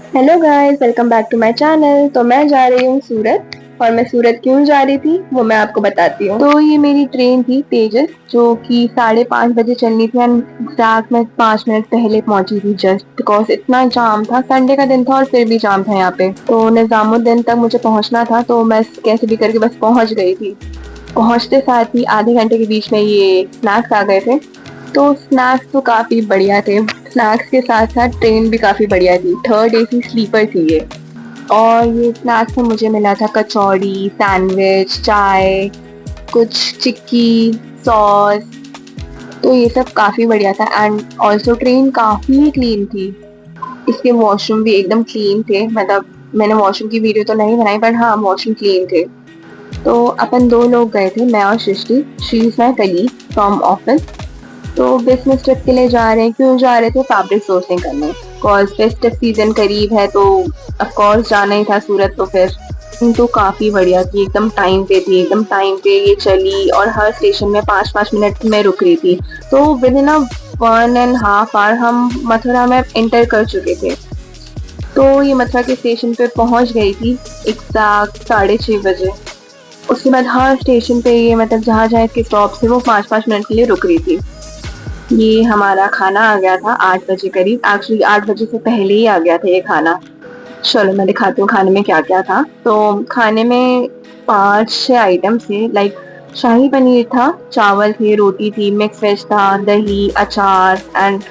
Hello guys, welcome back to my channel. तो मैं जा रही हूँ सूरत। और मैं सूरत क्यों जा रही थी वो मैं आपको बताती हूँ। तो ये मेरी ट्रेन थी तेजस, जो कि 5:30 बजे चलनी थी। एंड एग्जैक्ट मैं 5 मिनट पहले पहुंची थी, जस्ट बिकॉज इतना जाम था। संडे का दिन था और फिर भी जाम था यहाँ पे। तो निजामुद्दीन तक मुझे पहुंचना था, तो मैं कैसे भी करके बस पहुंच गई थी। पहुंचते साथ ही आधे घंटे के बीच में ये स्नैक्स आ गए थे। तो स्नैक्स तो काफी बढ़िया थे। स्नैक्स के साथ साथ ट्रेन भी काफी बढ़िया थी, थर्ड एसी स्लीपर थी ये। और ये स्नैक्स में मुझे मिला था कचौड़ी, सैंडविच, चाय, कुछ चिक्की, सॉस। तो ये सब काफी बढ़िया था। एंड ऑल्सो ट्रेन काफी क्लीन थी। इसके वॉशरूम भी एकदम क्लीन थे। मतलब मैंने वॉशरूम की वीडियो तो नहीं बनाई, बट हाँ, वॉशरूम क्लीन थे। तो अपन दो लोग गए थे, मैं और Srishti. She is my colleague from office. तो बिजनेस ट्रिप के लिए जा रहे हैं। क्यों जा रहे थे? फैब्रिक सोर्सिंग करने। कॉज फेस्टिव सीजन करीब है, तो ऑफ कोर्स जाना ही था सूरत। तो फिर तो काफी बढ़िया थी, एकदम टाइम पे थी, एकदम टाइम पे ये चली। और हर स्टेशन में 5-5 मिनट में रुक रही थी। तो विद इन अ 1.5 आवर हम मथुरा में एंटर कर चुके थे। तो ये मथुरा के स्टेशन पे पहुंच गई थी एग्जैक्ट 6:30 बजे। उसके बाद हर स्टेशन पे ये मतलब जहाँ जहाँ इसके स्टॉप थे वो 5-5 मिनट के लिए रुक रही थी। ये हमारा खाना आ गया था 8 बजे करीब। एक्चुअली 8 बजे से पहले ही आ गया था ये खाना। चलो मैं दिखाती हूँ खाने में क्या क्या था। तो खाने में 5-6 आइटम थे। लाइक शाही पनीर था, चावल थे, रोटी थी, मिक्स वेज था, दही, अचार एंड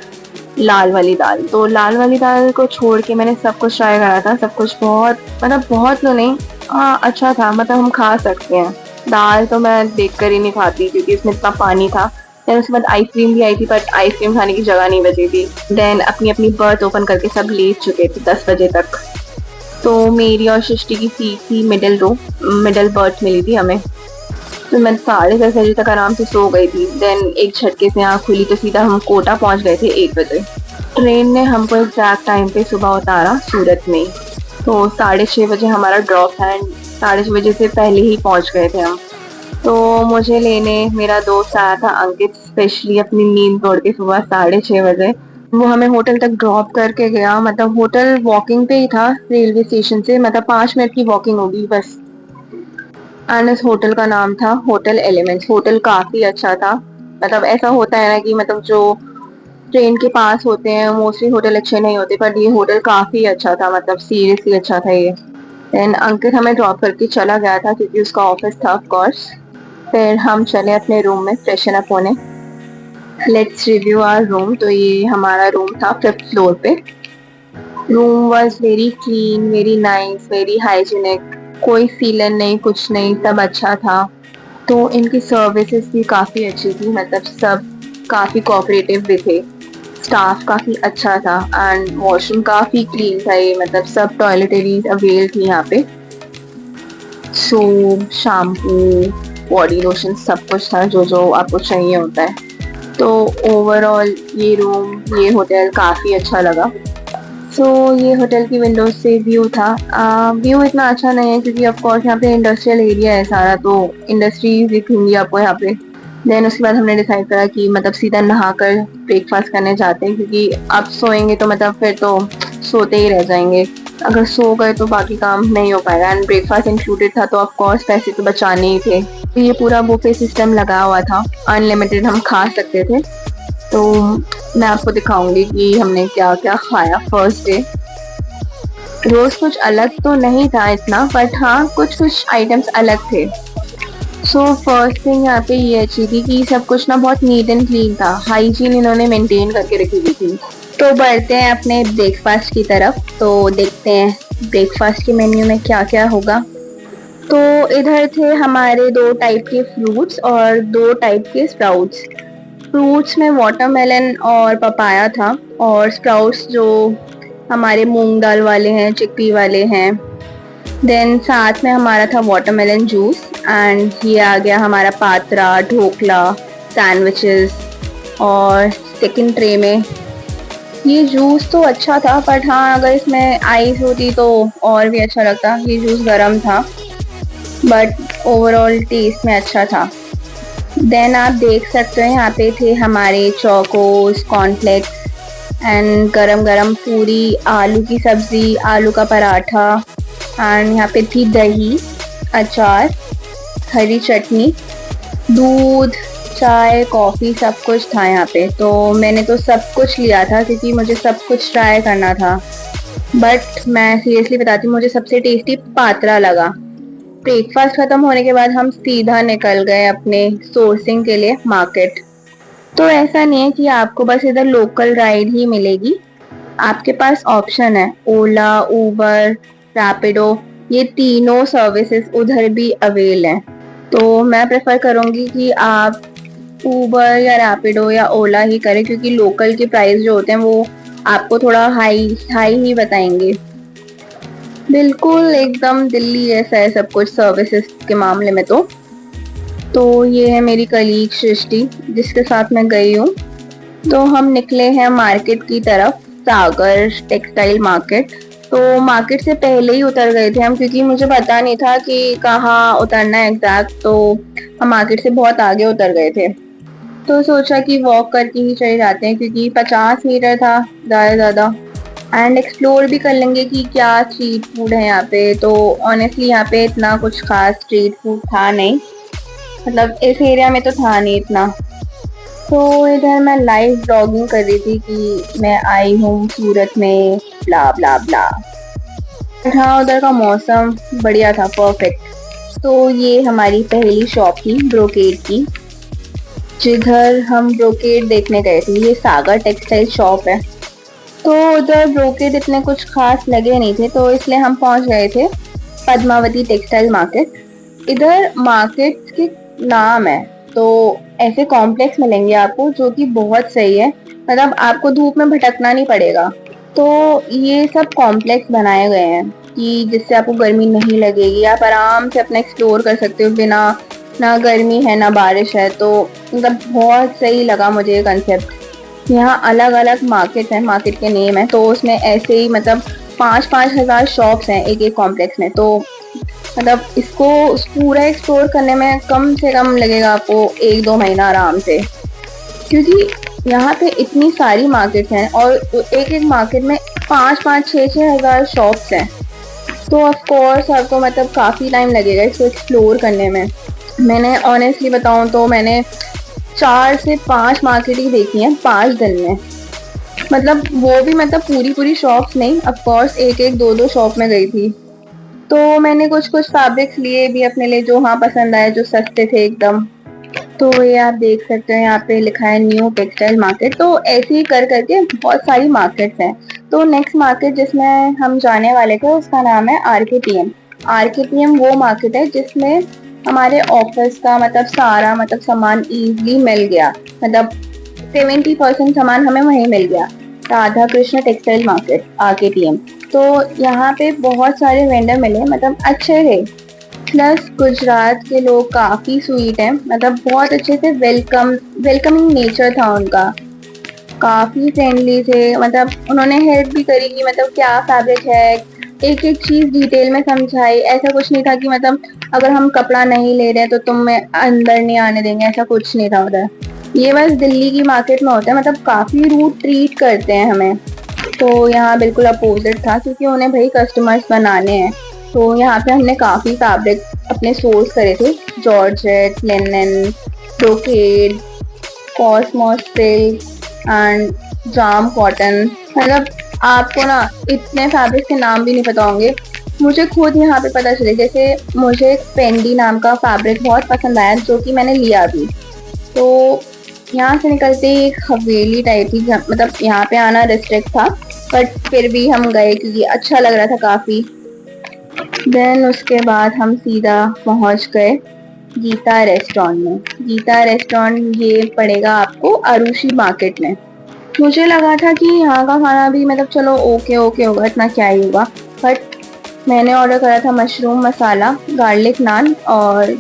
लाल वाली दाल। तो लाल वाली दाल को छोड़ के मैंने सब कुछ ट्राई करा था। सब कुछ बहुत, मतलब बहुत तो नहीं, हाँ अच्छा था। मतलब हम खा सकते हैं। दाल तो मैं देख कर ही नहीं खाती क्योंकि इसमें इतना पानी था। देन उसके बाद आइसक्रीम भी आई थी, बट आइसक्रीम खाने की जगह नहीं बची थी। देन अपनी अपनी बर्थ ओपन करके सब लेट चुके थे 10 बजे तक। तो मेरी और सृष्टि की सीट थी मिडिल रो, मिडिल बर्थ मिली थी हमें। तो मैं 10:30 बजे तक आराम से सो गई थी। देन एक झटके से आँख खुली तो सीधा हम कोटा पहुंच गए थे 1 बजे। ट्रेन ने हमको एग्जैक्ट टाइम पे सुबह उतारा सूरत में। तो 6:30 बजे हमारा ड्रॉप था एंड 6:30 बजे से पहले ही पहुंच गए थे हम। तो मुझे लेने मेरा दोस्त आया था अंकित, स्पेशली अपनी नींद तोड़ के सुबह 6:30 बजे। वो हमें होटल तक ड्रॉप करके गया। मतलब होटल वॉकिंग पे ही था रेलवे स्टेशन से, मतलब 5 मिनट की वॉकिंग होगी बस। एंड इस होटल का नाम था होटल एलिमेंट्स। होटल काफी अच्छा था। मतलब ऐसा होता है ना कि मतलब जो ट्रेन के पास होते हैं मोस्टली होटल अच्छे नहीं होते, पर ये होटल काफी अच्छा था। मतलब सीरियसली अच्छा था ये। देन अंकित हमें ड्रॉप करके चला गया था क्योंकि उसका ऑफिस था ऑफ कोर्स। फिर हम चले अपने रूम में फ्रेशन अप होने। Let's review our room. तो ये हमारा रूम था 5th फ्लोर पे। Room was very clean, very nice, very hygienic. कोई सीलन नहीं, कुछ नहीं, सब अच्छा था। तो इनकी सर्विसेज भी काफी अच्छी थी। मतलब सब काफी कोऑपरेटिव भी थे। स्टाफ काफी अच्छा था एंड वॉशरूम काफी क्लीन था ये। मतलब सब टॉयलेटरीज अवेल थी यहाँ पे। सोप, शैम्पू, बॉडी लोशन, सब कुछ था जो जो आपको चाहिए होता है। तो ओवरऑल ये रूम, ये होटल काफी अच्छा लगा। सो ये होटल की विंडो से व्यू था। व्यू इतना अच्छा नहीं है क्योंकि ऑफ कोर्स यहाँ पे इंडस्ट्रियल एरिया है सारा, तो इंडस्ट्रीज दिखेंगी आपको यहाँ पे। देन उसके बाद हमने डिसाइड करा कि मतलब सीधा नहाकर ब्रेकफास्ट करने जाते हैं, क्योंकि अब सोएंगे तो मतलब फिर तो सोते ही रह जाएंगे। अगर सो गए तो बाकी काम नहीं हो पाएगा। एंड ब्रेकफास्ट इंक्लूडेड था, तो ऑफ कोर्स पैसे तो बचाने ही थे। तो ये पूरा बुफे सिस्टम लगा हुआ था, अनलिमिटेड हम खा सकते थे। तो मैं आपको दिखाऊंगी कि हमने क्या क्या खाया फर्स्ट डे। रोज कुछ अलग तो नहीं था इतना, बट हाँ कुछ कुछ आइटम्स अलग थे। सो फर्स्ट थिंग यहाँ पे ये अच्छी थी कि सब कुछ ना बहुत नीट एंड क्लीन था। हाइजीन इन्होंने मेंटेन करके रखी हुई थी। तो बढ़ते हैं अपने ब्रेकफास्ट की तरफ। तो देखते हैं ब्रेकफास्ट के मेन्यू में क्या क्या होगा। तो इधर थे हमारे 2 टाइप के फ्रूट्स और 2 टाइप के स्प्राउट्स। फ्रूट्स में वाटरमेलन और पपाया था। और स्प्राउट्स जो हमारे मूंग दाल वाले हैं, चिक्पी वाले हैं। देन साथ में हमारा था वाटरमेलन जूस। एंड ये आ गया हमारा पात्रा, ढोकला, सैंडविचेस। और सेकंड ट्रे में ये जूस तो अच्छा था, बट हाँ अगर इसमें आइस होती तो और भी अच्छा लगता। ये जूस गर्म था, बट ओवरऑल टेस्ट में अच्छा था। देन आप देख सकते हैं यहाँ पे थे हमारे चोकोस, कॉर्नफ्लेक्स एंड गरम गरम पूरी, आलू की सब्ज़ी, आलू का पराठा, एंड यहाँ पे थी दही, अचार, हरी चटनी, दूध, चाय, कॉफ़ी, सब कुछ था यहाँ पे। तो मैंने तो सब कुछ लिया था क्योंकि मुझे सब कुछ ट्राई करना था। बट मैं सीरियसली बताती हूँ, मुझे सबसे टेस्टी पात्रा लगा। ब्रेकफास्ट खत्म होने के बाद हम सीधा निकल गए अपने सोर्सिंग के लिए मार्केट। तो ऐसा नहीं है कि आपको बस इधर लोकल राइड ही मिलेगी, आपके पास ऑप्शन है ओला, उबर, रैपिडो, ये तीनों सर्विसेज उधर भी अवेल हैं। तो मैं प्रेफर करूँगी कि आप उबर या रैपिडो या ओला ही करें क्योंकि लोकल के प्राइस जो होते हैं वो आपको थोड़ा हाई हाई ही बताएंगे। बिल्कुल एकदम दिल्ली जैसा है सब कुछ सर्विसेज के मामले में। तो ये है मेरी कलीग सृष्टि जिसके साथ मैं गई हूँ। तो हम निकले हैं मार्केट की तरफ, सागर टेक्सटाइल मार्केट। तो मार्केट से पहले ही उतर गए थे हम क्योंकि मुझे पता नहीं था कि कहाँ उतरना है एग्जैक्ट। तो हम मार्केट से बहुत आगे उतर गए थे, तो सोचा कि वॉक करके ही चले जाते हैं क्योंकि 50 मीटर था ज़्यादा, एंड एक्सप्लोर भी कर लेंगे कि क्या स्ट्रीट फूड है यहाँ पे। तो ऑनेस्टली यहाँ पे इतना कुछ खास स्ट्रीट फूड था नहीं, मतलब इस एरिया में तो था नहीं इतना। तो इधर मैं लाइव ब्लॉगिंग कर रही थी कि मैं आई हूँ सूरत में, ब्ला ब्ला ब्ला। हाँ, उधर का मौसम बढ़िया था, परफेक्ट। तो ये हमारी पहली शॉप थी ब्रोकेड की, जिधर हम ब्रोकेड देखने गए थे। ये सागर टेक्सटाइल शॉप है। तो उधर ब्रोकेड इतने कुछ खास लगे नहीं थे, तो इसलिए हम पहुंच गए थे पद्मावती टेक्सटाइल मार्केट। इधर मार्केट के नाम है, तो ऐसे कॉम्प्लेक्स मिलेंगे आपको जो कि बहुत सही है, मतलब आपको धूप में भटकना नहीं पड़ेगा। तो ये सब कॉम्प्लेक्स बनाए गए हैं कि जिससे आपको गर्मी नहीं लगेगी, आप आराम से अपना एक्सप्लोर कर सकते हो बिना, ना गर्मी है ना बारिश है। तो मतलब बहुत सही लगा मुझे ये कंसेप्ट। यहाँ अलग अलग मार्केट है, मार्केट के नेम है, तो उसमें ऐसे ही मतलब 5-5 हज़ार शॉप्स हैं एक एक कॉम्प्लेक्स में। तो मतलब इसको पूरा एक्सप्लोर करने में कम से कम लगेगा आपको 1-2 महीना आराम से, क्योंकि यहाँ पे इतनी सारी मार्केट्स हैं और एक एक मार्केट में 5-5, 6-6 हज़ार शॉप्स हैं। तो ऑफ कोर्स आपको मतलब काफ़ी टाइम लगेगा इसको एक्सप्लोर करने में। मैंने ऑनेस्टली बताऊँ तो मैंने 4 से 5 मार्केट ही देखी हैं 5 दिन में, मतलब वो भी मतलब पूरी शॉप्स नहीं, ऑफ कोर्स एक एक 2-2 शॉप में गई थी। तो मैंने कुछ फैब्रिक्स लिए भी अपने लिए जो हाँ पसंद आए, जो सस्ते थे एकदम। तो ये आप देख सकते हैं यहाँ पे लिखा है न्यू टेक्सटाइल मार्केट। तो ऐसे ही कर करके बहुत सारी मार्केट्स हैं। तो नेक्स्ट मार्केट जिसमें हम जाने वाले थे उसका नाम है RKTM। RKTM वो मार्केट है जिसमें हमारे ऑफिस का मतलब सारा मतलब सामान इजीली मिल गया, मतलब 70% सामान हमें वहीं मिल गया। Radha Krishna textile market RKTM। तो यहाँ पे बहुत सारे वेंडर मिले, मतलब अच्छे थे। प्लस गुजरात के लोग काफ़ी स्वीट हैं, मतलब बहुत अच्छे थे, वेलकमिंग नेचर था उनका, काफ़ी फ्रेंडली थे। मतलब उन्होंने हेल्प भी करी कि मतलब क्या फैब्रिक है, एक एक चीज़ डिटेल में समझाई। ऐसा कुछ नहीं था कि मतलब अगर हम कपड़ा नहीं ले रहे तो तुम्हें अंदर नहीं आने देंगे, ऐसा कुछ नहीं था उधर। ये बस दिल्ली की मार्केट में होता है, मतलब काफ़ी रूड ट्रीट करते हैं हमें। तो यहाँ बिल्कुल अपोजिट था क्योंकि उन्हें भाई कस्टमर्स बनाने हैं। तो यहाँ पे हमने काफ़ी फैब्रिक अपने सोर्स करे थे, georgette, linen, brocade, Cosmos silk and jam cotton. मतलब आपको ना इतने फैब्रिक के नाम भी नहीं पता होंगे, मुझे खुद यहाँ पे पता चले। जैसे मुझे पेंडी नाम का फैब्रिक बहुत पसंद आया जो कि मैंने लिया भी। तो यहाँ से निकलते ही एक हवेली टाइप थी, मतलब यहाँ पे आना रिस्ट्रिक्ट था, बट फिर भी हम गए क्योंकि अच्छा लग रहा था काफ़ी। देन उसके बाद हम सीधा पहुँच गए गीता रेस्टोरेंट में। गीता रेस्टोरेंट ये पड़ेगा आपको अरुषि मार्केट में। मुझे लगा था कि यहाँ का खाना भी मतलब चलो ओके होगा, इतना क्या ही होगा, बट मैंने ऑर्डर करा था मशरूम मसाला, गार्लिक नान और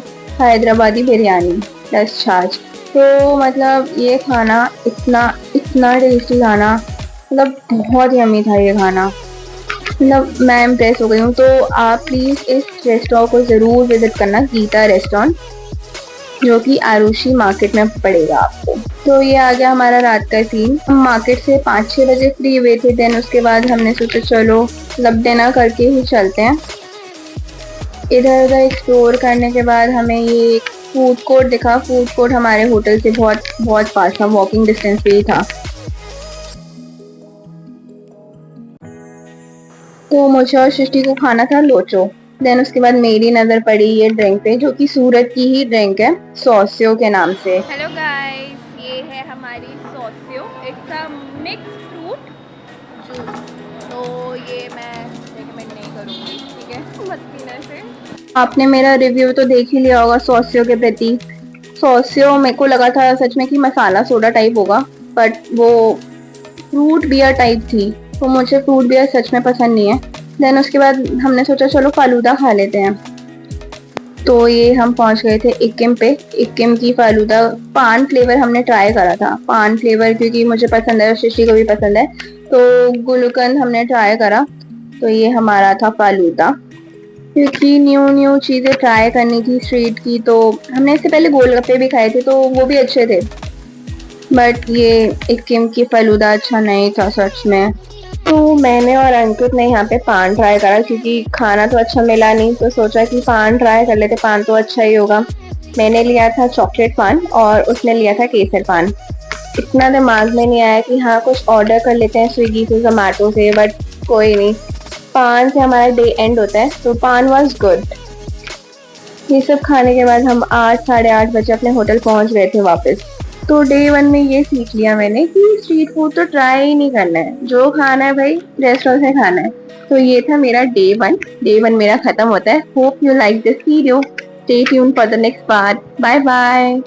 हैदराबादी बिरयानी प्लस छाछ। तो मतलब ये खाना इतना टेस्टी खाना, मतलब बहुत यम्मी था ये खाना, मतलब मैं इम्प्रेस हो गई हूँ। तो आप प्लीज़ इस रेस्टोरेंट को ज़रूर विज़िट करना, गीता रेस्टोरेंट। जो कि आरुषि मार्केट में पड़ेगा आपको। तो ये आ गया हमारा रात का सीन। हम मार्केट से 5-6 बजे फ्री हुए थे। देन उसके बाद हमने सोचा चलो लब डिनर करके ही चलते हैं। इधर उधर एक्सप्लोर करने के बाद हमें ये फूड कोर्ट दिखा। फूड कोर्ट हमारे होटल से बहुत बहुत पास था, वॉकिंग डिस्टेंस पे ही था। तो मुझे और सृष्टि को खाना था लोचो। देन उसके बाद मेरी नजर पड़ी ये ड्रिंक पे, जो कि सूरत की ही ड्रिंक है, सॉसियो के नाम से। हेलो गाइस, ये है हमारी Sosyo. It's a mix fruit juice. तो ये मैं रेकमेंड नहीं करूँगी, ठीक है? मत पीना से। आपने मेरा रिव्यू तो देख ही लिया होगा सॉसियो के प्रति। सॉसियो मेरे को लगा था सच में कि मसाला सोडा टाइप होगा, बट वो फ्रूट बियर टाइप थी। तो मुझे फ्रूट बियर सच में पसंद नहीं है। देन उसके बाद हमने सोचा चलो फालूदा खा लेते हैं। तो ये हम पहुंच गए थे इक्किम पे। इक्किम की फालूदा पान फ्लेवर हमने ट्राई करा था। पान फ्लेवर क्योंकि मुझे पसंद है और शशि को भी पसंद है, तो गुलकंद हमने ट्राई करा। तो ये हमारा था फालूदा। क्योंकि न्यू न्यू चीजें ट्राई करनी थी स्ट्रीट की, तो हमने इससे पहले गोलगप्पे भी खाए थे तो वो भी अच्छे थे, बट ये इक्किम की फालूदा अच्छा नहीं था सच में। तो मैंने और अंकित ने यहाँ पे पान ट्राई करा, क्योंकि खाना तो अच्छा मिला नहीं तो सोचा कि पान ट्राई कर लेते, पान तो अच्छा ही होगा। मैंने लिया था चॉकलेट पान और उसने लिया था केसर पान। इतना दिमाग में नहीं आया कि हाँ कुछ ऑर्डर कर लेते हैं स्विगी से, जोमेटो से, बट कोई नहीं, पान से हमारा डे एंड होता है। तो पान वॉज गुड। ये सब खाने के बाद हम 8-8:30 बजे अपने होटल पहुंच गए थे वापस। तो डे 1 में ये सीख लिया मैंने कि स्ट्रीट फूड तो ट्राई ही नहीं करना है, जो खाना है भाई रेस्टोरेंट से खाना है। तो ये था मेरा डे 1 मेरा खत्म होता है। Hope you like this video. Stay tune for the next part. Bye bye.